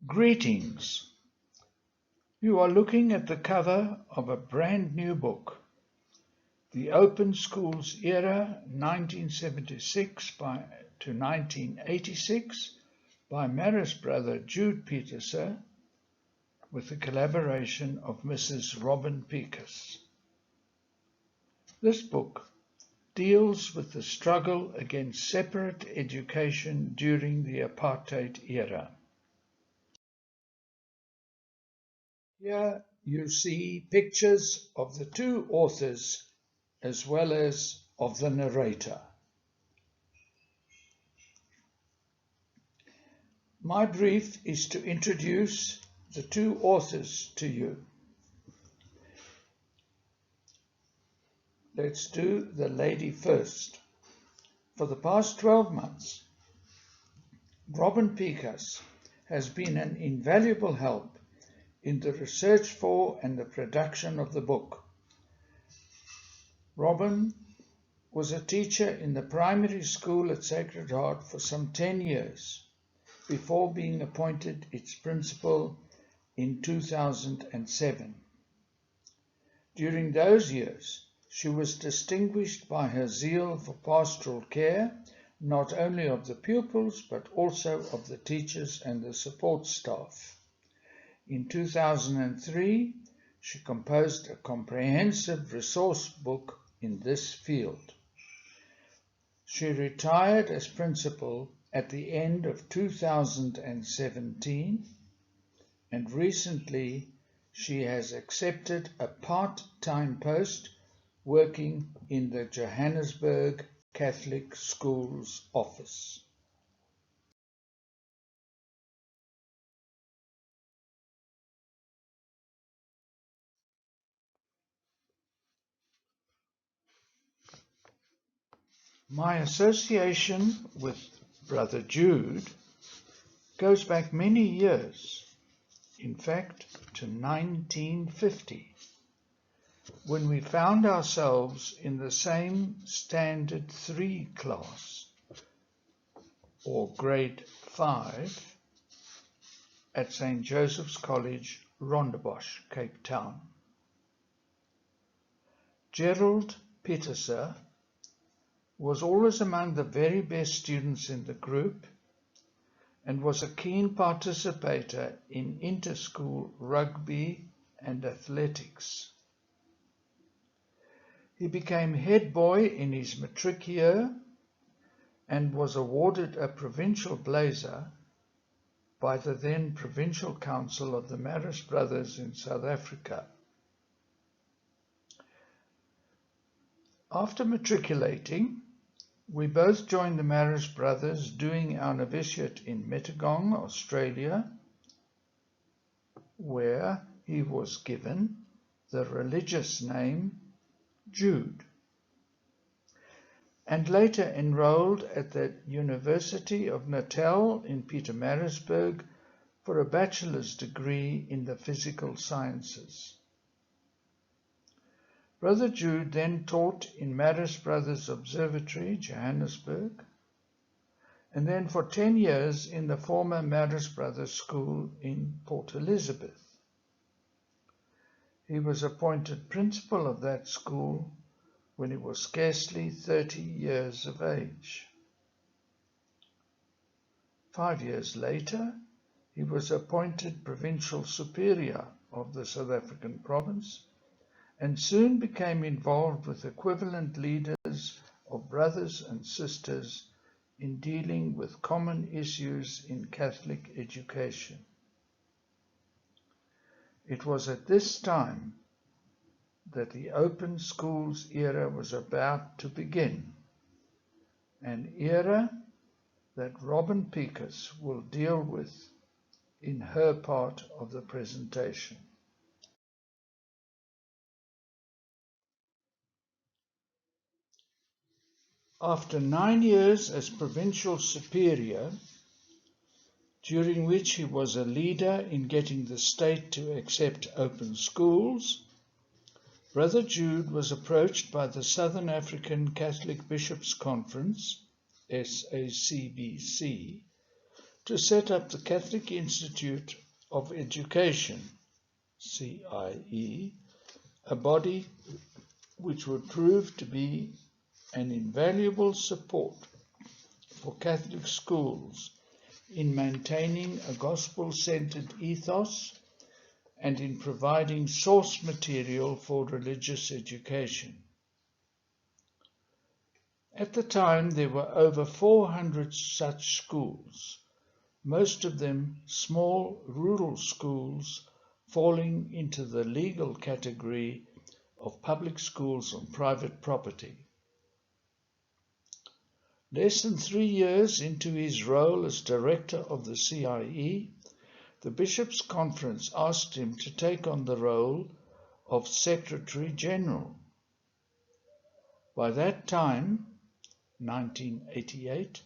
Greetings. You are looking at the cover of a brand new book, The Open Schools Era 1976 to 1986 by Marist brother Jude Peterser with the collaboration of Mrs. Robin Picus. This book deals with the struggle against separate education during the apartheid era. Here you see pictures of the two authors as well as of the narrator. My brief is to introduce the two authors to you. Let's do the lady first. For the past 12 months, Robin Picus has been an invaluable help in the research for and the production of the book. Robin was a teacher in the primary school at Sacred Heart for some 10 years before being appointed its principal in 2007. During those years, she was distinguished by her zeal for pastoral care, not only of the pupils, but also of the teachers and the support staff. In 2003, she composed a comprehensive resource book in this field. She retired as principal at the end of 2017, and recently she has accepted a part-time post working in the Johannesburg Catholic Schools office. My association with Brother Jude goes back many years, in fact to 1950, when we found ourselves in the same Standard 3 class, or Grade 5, at St. Joseph's College, Rondebosch, Cape Town. Gerald Peterser was always among the very best students in the group and was a keen participator in inter-school rugby and athletics. He became head boy in his matric year and was awarded a provincial blazer by the then Provincial Council of the Marist Brothers in South Africa. After matriculating, we both joined the Marist Brothers doing our novitiate in Metagong, Australia, where he was given the religious name Jude, and later enrolled at the University of Natal in Pietermaritzburg for a bachelor's degree in the physical sciences. Brother Jude then taught in Marist Brothers Observatory, Johannesburg, and then for 10 years in the former Marist Brothers School in Port Elizabeth. He was appointed principal of that school when he was scarcely 30 years of age. 5 years later, he was appointed provincial superior of the South African province and soon became involved with equivalent leaders of brothers and sisters in dealing with common issues in Catholic education. It was at this time that the Open Schools era was about to begin, an era that Robin Picus will deal with in her part of the presentation. After 9 years as provincial superior, during which he was a leader in getting the state to accept open schools, Brother Jude was approached by the Southern African Catholic Bishops' Conference, SACBC, to set up the Catholic Institute of Education, CIE, a body which would prove to be an invaluable support for Catholic schools in maintaining a gospel-centered ethos and in providing source material for religious education. At the time, there were over 400 such schools, most of them small rural schools falling into the legal category of public schools on private property. Less than 3 years into his role as director of the CIE, the Bishops' Conference asked him to take on the role of Secretary General. By that time, 1988,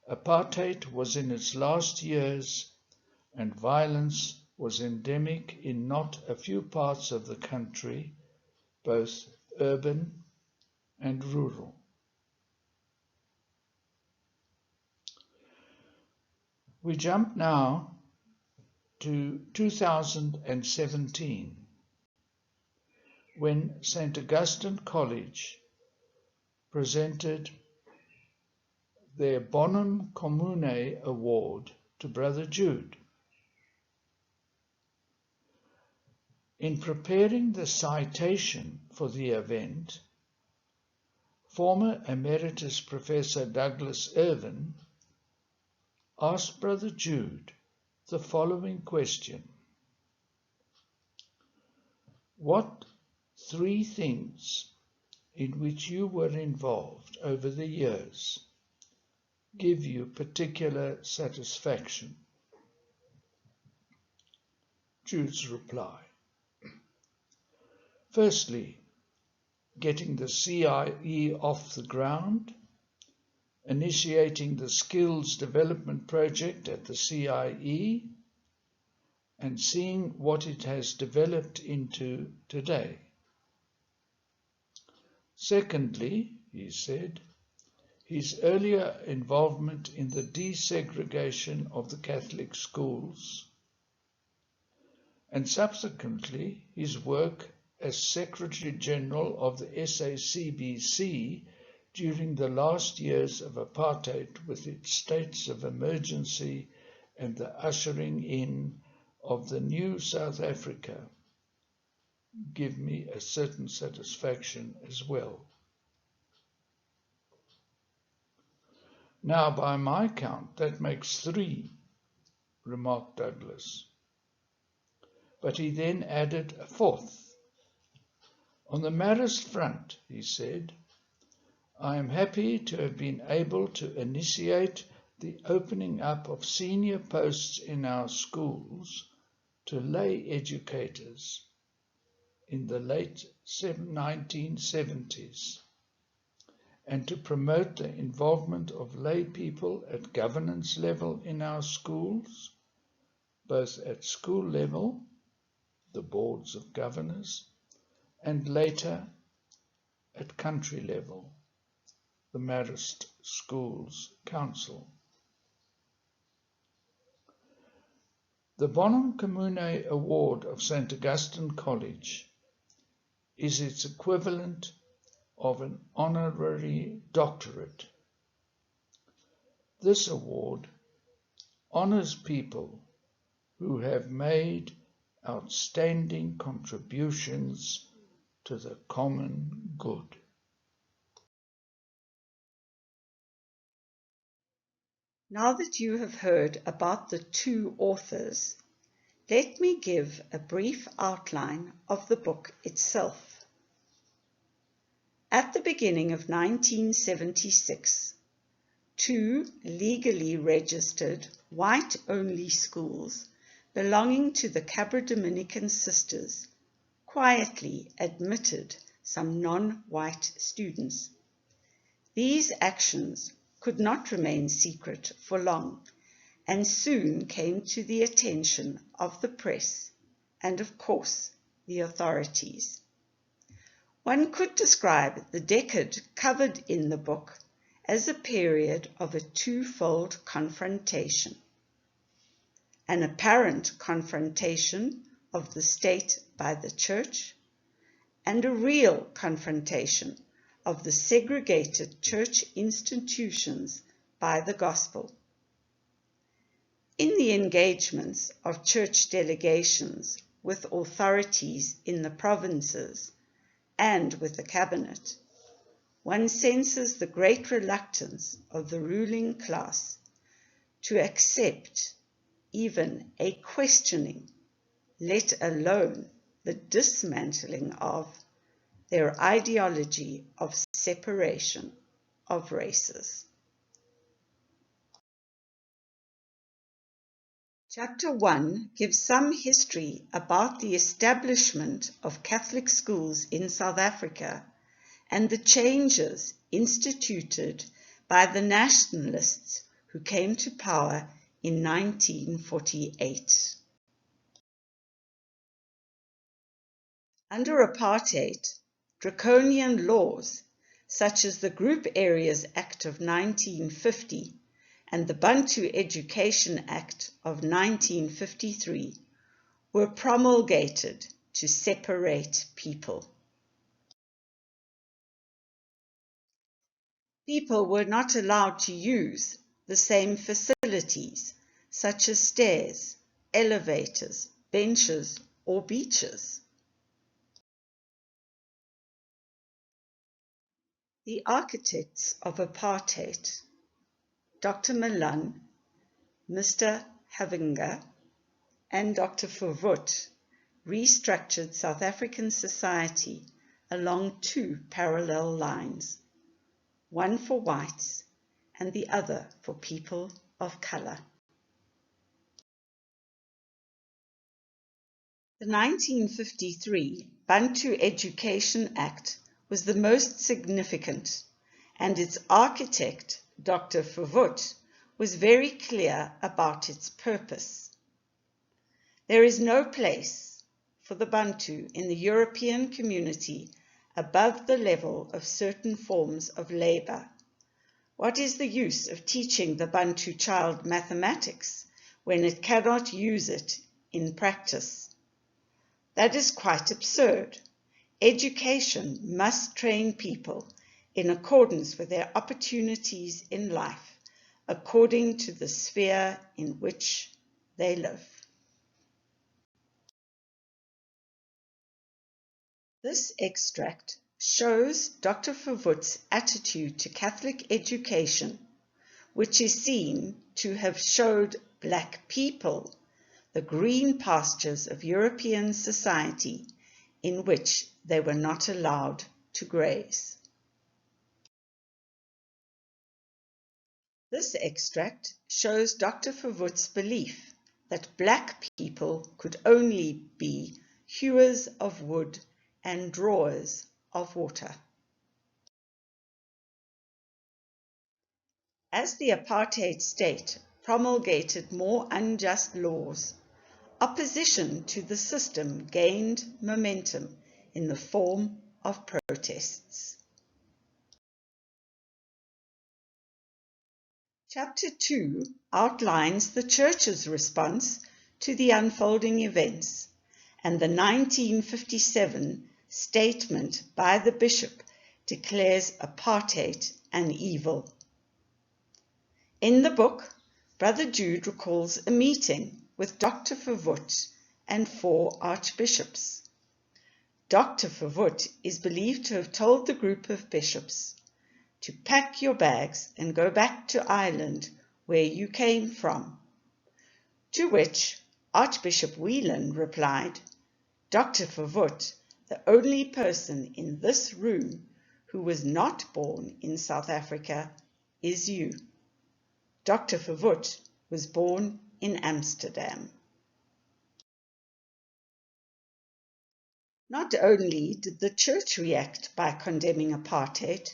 apartheid was in its last years and violence was endemic in not a few parts of the country, both urban and rural. We jump now to 2017, when St. Augustine College presented their Bonum Commune Award to Brother Jude. In preparing the citation for the event, former Emeritus Professor Douglas Irvin asked Brother Jude the following question: what 3 things in which you were involved over the years give you particular satisfaction? Jude's reply: firstly, getting the CIE off the ground, initiating the skills development project at the CIE, and seeing what it has developed into today. Secondly, he said, his earlier involvement in the desegregation of the Catholic schools, and subsequently his work as Secretary General of the SACBC during the last years of apartheid with its states of emergency and the ushering in of the new South Africa give me a certain satisfaction as well. Now, by my count, that makes 3, remarked Douglas. But he then added a 4th. On the Marist front, he said, I am happy to have been able to initiate the opening up of senior posts in our schools to lay educators in the late 1970s, and to promote the involvement of lay people at governance level in our schools, both at school level, the boards of governors, and later at country level, the Marist Schools Council. The Bonum Commune Award of St. Augustine College is its equivalent of an honorary doctorate. This award honors people who have made outstanding contributions to the common good. Now that you have heard about the 2 authors, let me give a brief outline of the book itself. At the beginning of 1976, 2 legally registered white-only schools belonging to the Cabra Dominican Sisters quietly admitted some non-white students. These actions could not remain secret for long, and soon came to the attention of the press and, of course, the authorities. One could describe the decade covered in the book as a period of a 2-fold confrontation. an apparent confrontation of the state by the church, and a real confrontation of the segregated church institutions by the gospel. In the engagements of church delegations with authorities in the provinces and with the cabinet, one senses the great reluctance of the ruling class to accept even a questioning, let alone the dismantling of their ideology of separation of races. Chapter 1 gives some history about the establishment of Catholic schools in South Africa and the changes instituted by the nationalists who came to power in 1948. Under apartheid, draconian laws such as the Group Areas Act of 1950 and the Bantu Education Act of 1953 were promulgated to separate people. People were not allowed to use the same facilities such as stairs, elevators, benches, or beaches. The architects of apartheid, Dr. Malan, Mr. Havinga, and Dr. Verwoerd, restructured South African society along two parallel lines, one for whites and the other for people of color. The 1953 Bantu Education Act was the most significant, and its architect, Dr. Verwoerd, was very clear about its purpose. There is no place for the Bantu in the European community above the level of certain forms of labor. What is the use of teaching the Bantu child mathematics when it cannot use it in practice? That is quite absurd. Education must train people in accordance with their opportunities in life, according to the sphere in which they live. This extract shows Dr. Verwoerd's attitude to Catholic education, which is seen to have showed black people the green pastures of European society in which they were not allowed to graze. This extract shows Dr. Verwoerd's belief that black people could only be hewers of wood and drawers of water. As the apartheid state promulgated more unjust laws, opposition to the system gained momentum in the form of protests. Chapter 2 outlines the Church's response to the unfolding events and the 1957 statement by the Bishop declares apartheid an evil. In the book, Brother Jude recalls a meeting with Dr. Verwoerd and 4 archbishops. Dr. Verwoerd is believed to have told the group of bishops to pack your bags and go back to Ireland where you came from, to which Archbishop Whelan replied, Dr. Verwoerd, the only person in this room who was not born in South Africa is you. Dr. Verwoerd was born in Amsterdam. Not only did the Church react by condemning apartheid,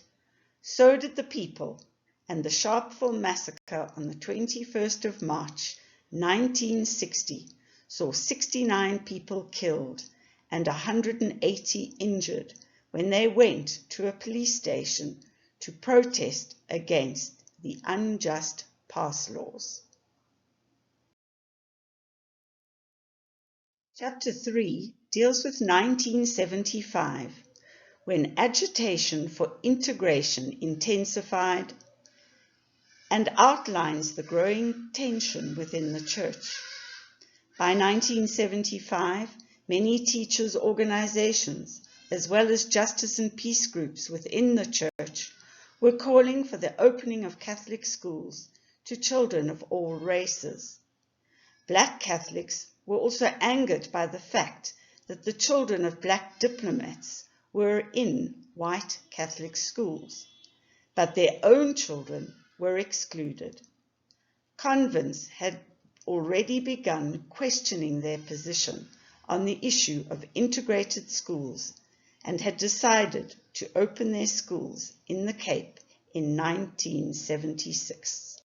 so did the people, and the Sharpeville massacre on the 21st of March 1960 saw 69 people killed and 180 injured when they went to a police station to protest against the unjust pass laws. Chapter 3 deals with 1975, when agitation for integration intensified, and outlines the growing tension within the church. By 1975, many teachers' organizations, as well as justice and peace groups within the church, were calling for the opening of Catholic schools to children of all races. Black Catholics were also angered by the fact that the children of black diplomats were in white Catholic schools, but their own children were excluded. Convents had already begun questioning their position on the issue of integrated schools and had decided to open their schools in the Cape in 1976.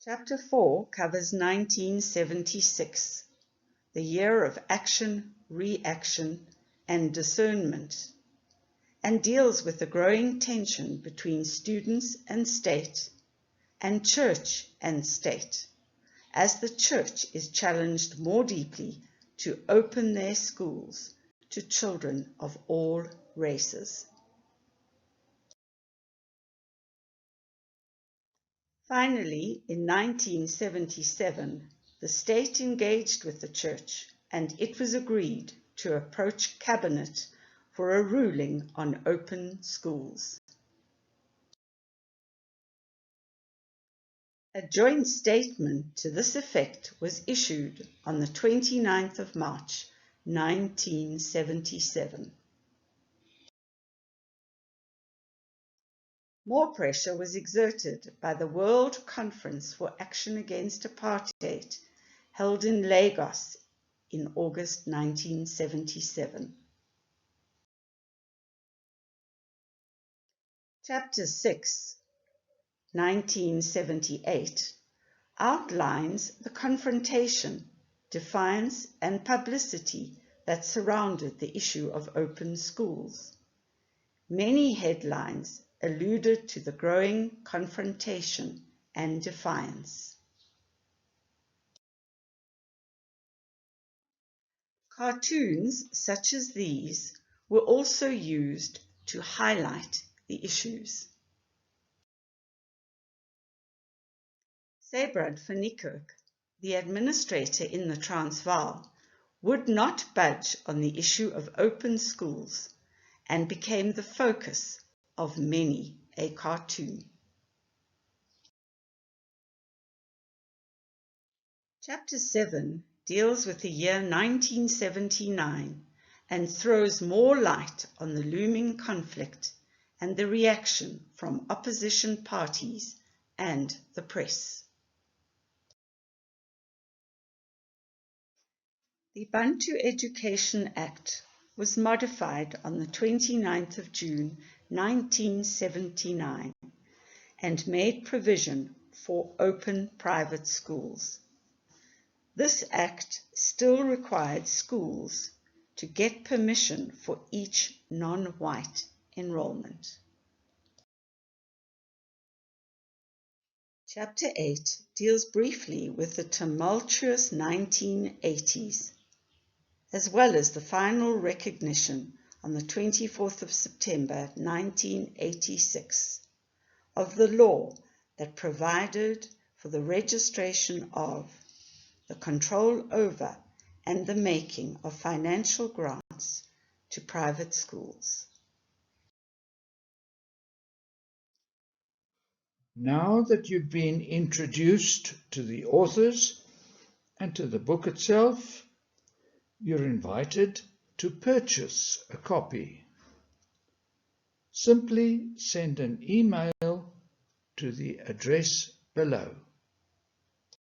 Chapter 4 covers 1976, the year of action, reaction, and discernment, and deals with the growing tension between students and state, and church and state, as the church is challenged more deeply to open their schools to children of all races. Finally, in 1977, the state engaged with the church, and it was agreed to approach Cabinet for a ruling on open schools. A joint statement to this effect was issued on the 29th of March, 1977. More pressure was exerted by the World Conference for Action Against Apartheid, held in Lagos in August 1977. Chapter 6, 1978, outlines the confrontation, defiance, and publicity that surrounded the issue of open schools. Many headlines alluded to the growing confrontation and defiance. Cartoons such as these were also used to highlight the issues. Sabrad van Niekerk, the administrator in the Transvaal, would not budge on the issue of open schools and became the focus of many a cartoon. Chapter 7 deals with the year 1979 and throws more light on the looming conflict and the reaction from opposition parties and the press. The Bantu Education Act was modified on the 29th of June 1979 and made provision for open private schools. This act still required schools to get permission for each non-white enrollment. Chapter 8 deals briefly with the tumultuous 1980s, as well as the final recognition on the 24th of September 1986 of the law that provided for the registration of, the control over, and the making of financial grants to private schools. Now that you've been introduced to the authors and to the book itself, you're invited to purchase a copy. Simply send an email to the address below.